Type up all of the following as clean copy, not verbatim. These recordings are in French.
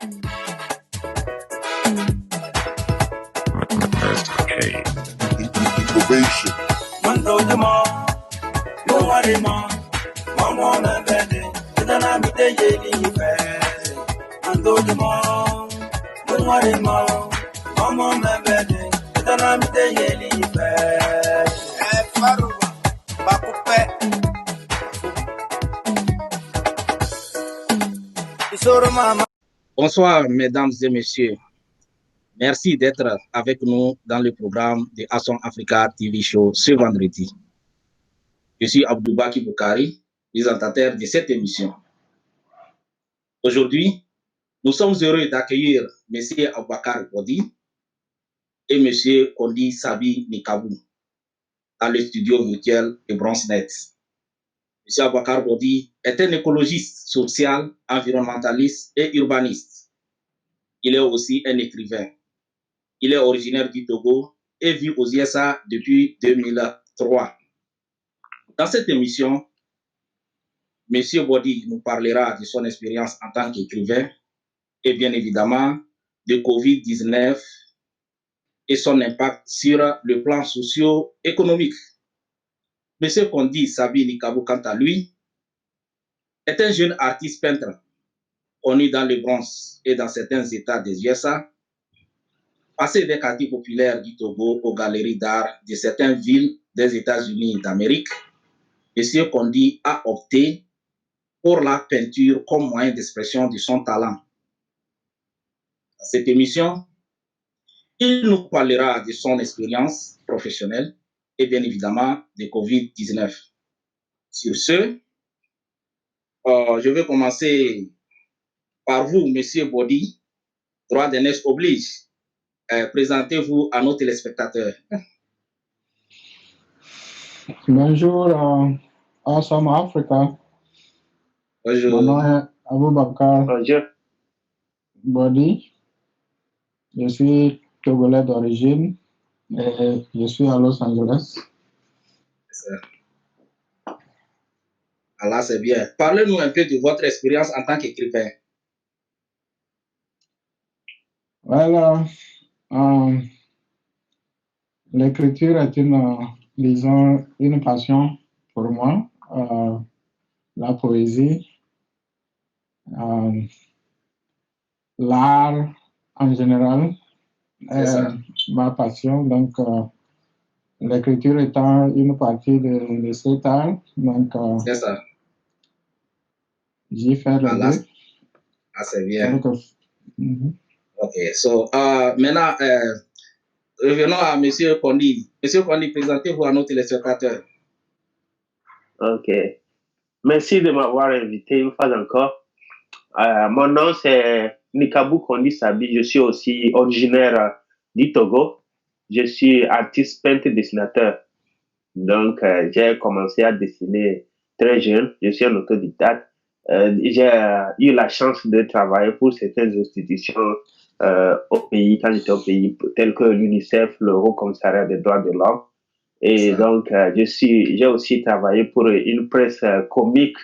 Innovation. Bonsoir, mesdames et messieurs. Merci d'être avec nous dans le programme de Asson Africa TV Show ce vendredi. Je suis Abdoubaki Boukari, présentateur de cette émission. Aujourd'hui, nous sommes heureux d'accueillir M. Aboubakar Bodi et M. Kondi Sabi Nikabou dans le studio virtuel de Bronzenet. M. Aboubakar Bodi est un écologiste social, environnementaliste et urbaniste. Il est aussi un écrivain. Il est originaire du Togo et vit aux USA depuis 2003. Dans cette émission, M. Bodi nous parlera de son expérience en tant qu'écrivain et bien évidemment de COVID-19 et son impact sur le plan socio-économique. M. Kondi Sabi Nikabou, quant à lui, est un jeune artiste peintre connu dans le Bronx et dans certains États des USA, passé des quartiers populaires du Togo aux galeries d'art de certaines villes des États-Unis d'Amérique. M. Kondi a opté pour la peinture comme moyen d'expression de son talent. Dans cette émission, il nous parlera de son expérience professionnelle et bien évidemment de COVID-19. Sur ce, je vais commencer par vous, M. Bodi. Droit d'aînesse oblige. Présentez-vous à nos téléspectateurs. Bonjour, Awesome Africa. Bonjour. Mon nom est Aboubakar Bodi. Je suis togolais d'origine et je suis à Los Angeles. Alors, c'est bien. Parlez-nous un peu de votre expérience en tant qu'écrivain. Voilà. L'écriture est disons, une passion pour moi. La poésie, l'art en général est ma passion. Donc, l'écriture étant une partie de cet art. Donc, c'est ça. J'y fais le deux. Ah, c'est bien. Donc, OK. So, maintenant, revenons à M. Kondi. M. Kondi, présentez-vous à nos téléspectateurs. OK. Merci de m'avoir invité une fois encore. Mon nom, c'est Nikabou Kondi Sabi. Je suis aussi originaire du Togo. Je suis artiste, peintre, dessinateur. Donc, j'ai commencé à dessiner très jeune. Je suis un autodidacte. J'ai eu la chance de travailler pour certaines institutions au pays, quand j'étais au pays, telles que l'UNICEF, le Haut Commissariat des droits de l'homme. Et donc, j'ai aussi travaillé pour une presse comique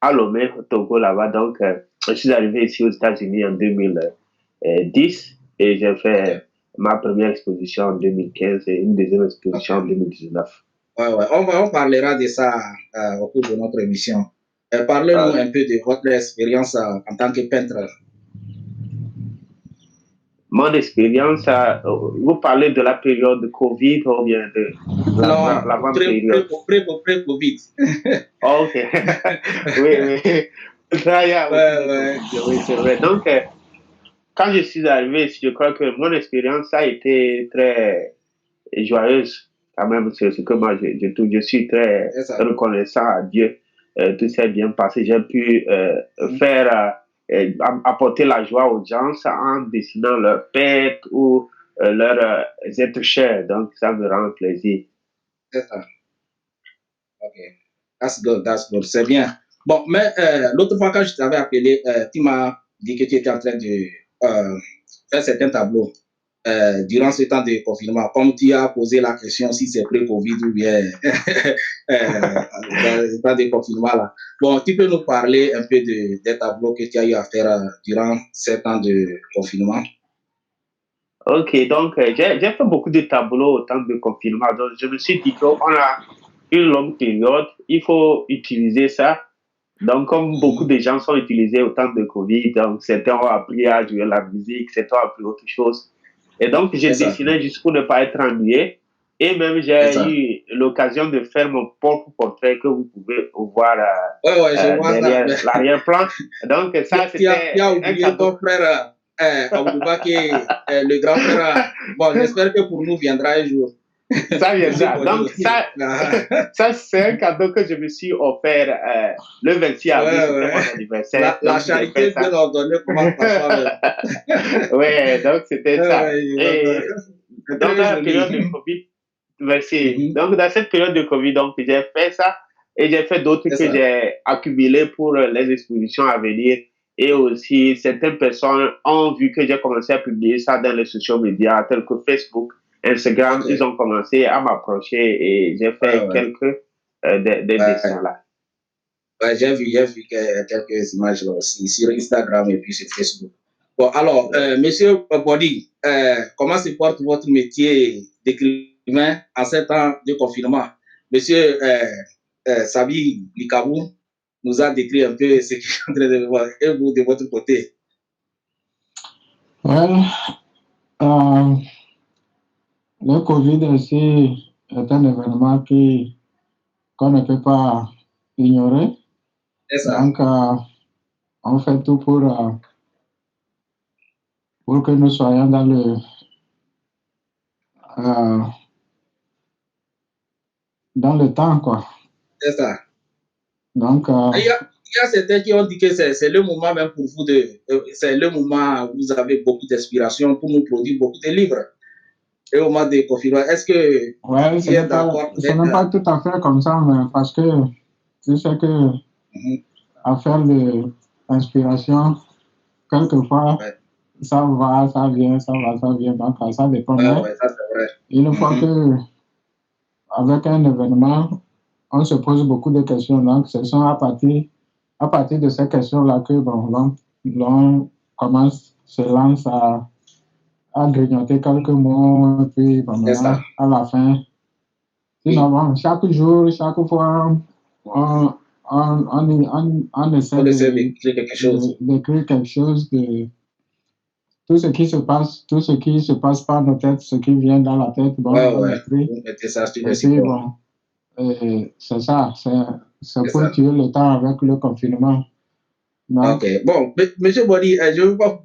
à Lomé, au Togo, là-bas. Donc, je suis arrivé ici aux États-Unis en 2010 et j'ai fait ma première exposition en 2015 et une deuxième exposition en 2019. Ouais. On parlera de ça au cours de notre émission. Parlez-nous un peu de votre expérience en tant que peintre. Mon expérience, vous parlez de la période de Covid ou bien de l'avant-période? Pré-Covid. OK. Oui. Oui, c'est vrai. Donc, quand je suis arrivé ici, je crois que mon expérience a été très joyeuse. Quand même, c'est ce que moi, je suis très reconnaissant à Dieu. Tout s'est bien passé. J'ai pu apporter la joie aux gens en dessinant leurs pets ou leurs êtres chers. Donc, ça me rend plaisir. C'est ça. OK. That's good. C'est bien. Bon, mais l'autre fois, quand je t'avais appelé, tu m'as dit que tu étais en train de faire certains tableaux. durant ce temps de confinement, comme tu as posé la question si c'est pré-Covid ou bien dans le temps de confinement là. Bon, tu peux nous parler un peu des tableaux que tu as eu à faire durant ce temps de confinement? Ok, donc j'ai fait beaucoup de tableaux au temps de confinement. Donc je me suis dit qu'on a une longue période, il faut utiliser ça. Donc comme beaucoup de gens sont utilisés au temps de Covid, donc certains ont appris à jouer la musique, certains ont appris autre chose. Et donc j'ai dessiné juste pour ne pas être ennuyé. Et même j'ai eu l'occasion de faire mon propre portrait que vous pouvez voir derrière l'arrière-plan. Donc ça c'était tu as oublié ton frère Abouba qui est le grand frère. Bon, j'espère que pour nous viendra un jour. Ça viendra. Donc, ça c'est un cadeau que je me suis offert le 26 avril, c'était mon anniversaire. La charité peut nous donner comment ça. Oui, donc c'était ça. Et donc, dans la période de Covid, merci. Donc, dans cette période de Covid, donc, j'ai fait ça et j'ai fait d'autres que j'ai accumulés pour les expositions à venir. Et aussi, certaines personnes ont vu que j'ai commencé à publier ça dans les sociaux médias tels que Facebook, Instagram. Ils ont commencé à m'approcher et j'ai fait quelques des dessins là. Ouais, j'ai vu quelques images là aussi sur Instagram et puis sur Facebook. Bon, alors, monsieur Bodi, comment se porte votre métier d'écrivain en ce temps de confinement? Monsieur Sabi Likabou nous a décrit un peu ce qu'il est en train de voir. Et vous, de votre côté? Well, le Covid aussi est un événement qu'on ne peut pas ignorer. Donc, on fait tout pour que nous soyons dans le temps, quoi. C'est ça. Donc, il y a certains qui ont dit que c'est le moment même pour vous c'est le moment où vous avez beaucoup d'inspiration pour nous produire beaucoup de livres. Et au moment des confinements, est-ce que ouais, ce n'est pas tout à fait comme ça, mais parce que tu sais que affaire de inspiration, quelquefois, ça va, ça vient, ça va, ça vient, donc ça dépend. Ça, c'est vrai. Une fois que, avec un événement, on se pose beaucoup de questions, donc ce sont à partir de ces questions-là que l'on se lance à grignoter quelques mots, et puis à la fin. Sinon, chaque jour, chaque fois, on essaie d'écrire quelque chose de tout ce qui se passe par nos têtes, ce qui vient dans la tête, on écrit. C'est ça, c'est pour tuer le temps avec le confinement. Non? Ok, bon, monsieur Bodi, je veux pas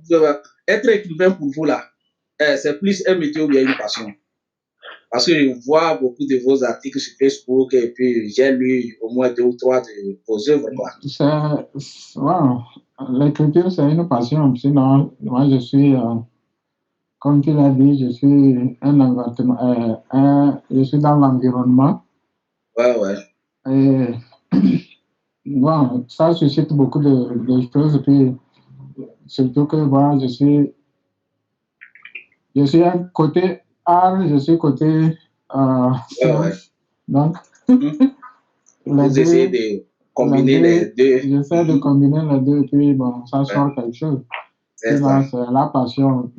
être écrivain pour vous là, c'est plus un métier ou bien une passion? Parce que je vois beaucoup de vos articles sur Facebook et puis j'ai lu au moins 2 ou 3 de vos œuvres. L'écriture, c'est une passion. Sinon, moi, je suis, comme tu l'as dit, je suis je suis dans l'environnement. Ouais. Et bon, ça suscite beaucoup de choses. Et puis, surtout que moi, je suis un côté art, je suis côté science. Donc, vous essayez de combiner les deux. J'essaie de combiner les deux, et puis ça sort quelque chose. C'est la passion.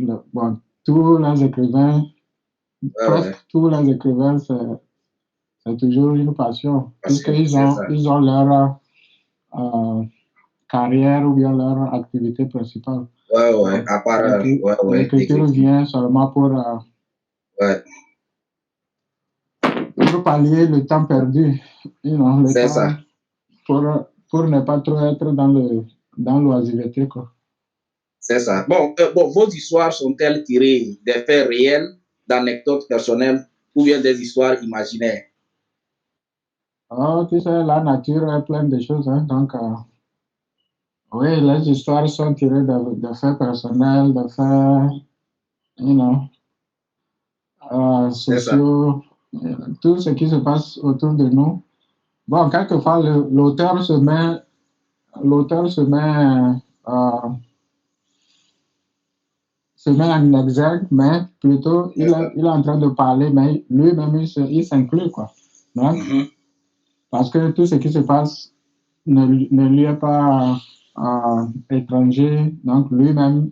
Tous les écrivains, presque tous les écrivains, c'est toujours une passion. Puisqu'ils ont leur carrière ou bien leur activité principale. À part l'écriture vient seulement pour pallier le temps perdu. C'est ça. Pour ne pas trop être dans l'oisiveté, quoi. C'est ça. Bon, vos histoires sont-elles tirées des faits réels, d'anecdotes personnelles ou bien des histoires imaginaires? Oh, tu sais, la nature est pleine de choses, hein, donc oui, les histoires sont tirées de faits personnels, de faits, sociaux, tout ce qui se passe autour de nous. Bon, quelquefois, l'auteur se met se met en exergue, mais plutôt il est en train de parler, mais lui-même il s'inclut, quoi. Donc, parce que tout ce qui se passe ne lui est pas étranger, donc lui-même,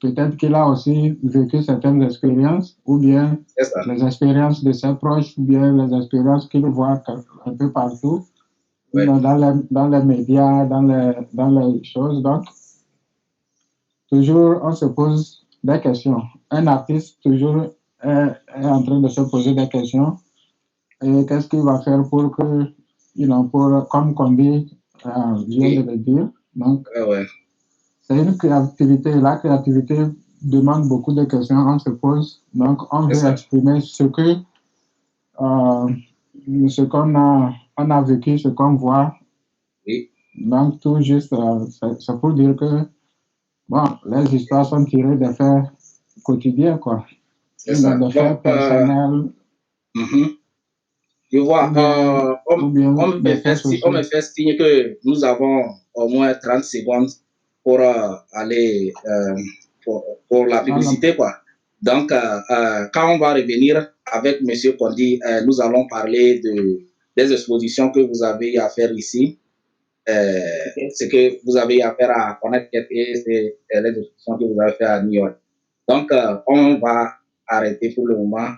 peut-être qu'il a aussi vécu certaines expériences, ou bien les expériences de ses proches, ou bien les expériences qu'il voit un peu partout, dans les médias, dans les choses. Donc, toujours, on se pose des questions. Un artiste, toujours, est en train de se poser des questions. Et qu'est-ce qu'il va faire pour que, comme Condi vient de le dire, donc, c'est une créativité. La créativité demande beaucoup de questions, on se pose. Donc, on veut exprimer ce qu'on a vécu, ce qu'on voit. Oui. Donc, tout juste, c'est pour dire que, les histoires sont tirées des faits quotidiens, quoi. C'est ça. Des faits personnels. Je vois, on me fait signe que nous avons au moins 30 secondes pour aller pour la publicité, quoi. Donc, quand on va revenir avec M. Condi, nous allons parler des expositions que vous avez à faire ici, ce que vous avez à faire à Connecticut et les expositions que vous avez fait à New York. Donc, on va arrêter pour le moment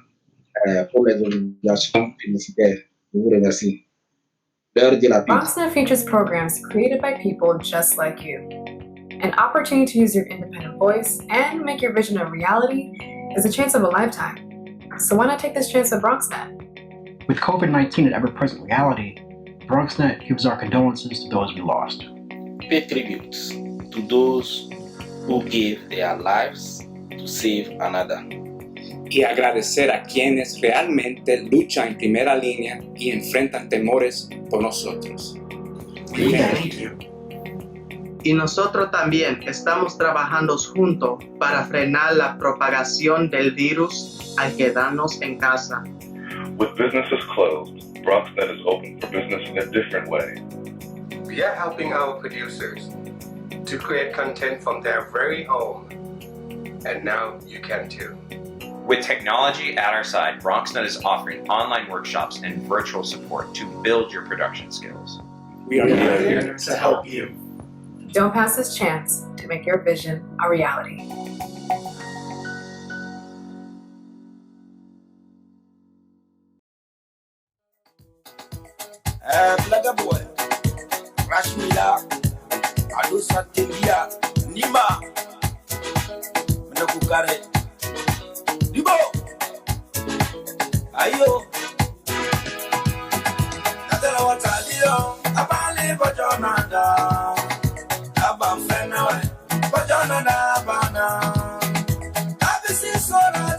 pour les obligations publicitaires. Je vous remercie. BronxNet features programs created by people just like you. An opportunity to use your independent voice and make your vision a reality is a chance of a lifetime. So why not take this chance at BronxNet? With COVID-19 an ever-present reality, BronxNet gives our condolences to those we lost. Pay tribute to those who gave their lives to save another. Y agradecer a quienes realmente luchan en primera línea y enfrentan temores por nosotros. We thank you. Y nosotros también estamos trabajando juntos para frenar la propagación del virus al quedarnos en casa. With businesses closed, BronxNet is open for business in a different way. We are helping our producers to create content from their very own. And now you can too. With technology at our side, BronxNet is offering online workshops and virtual support to build your production skills. We are here to help you. Don't pass this chance to make your vision a reality. Blaga boy, Rashmila, Adu Satelia, Nima, Menakukare, Dibo, Ayo, Natala Watalio, Abali Bajonada, Abam Fenaway, Bajonada Bana, Abisi Sora.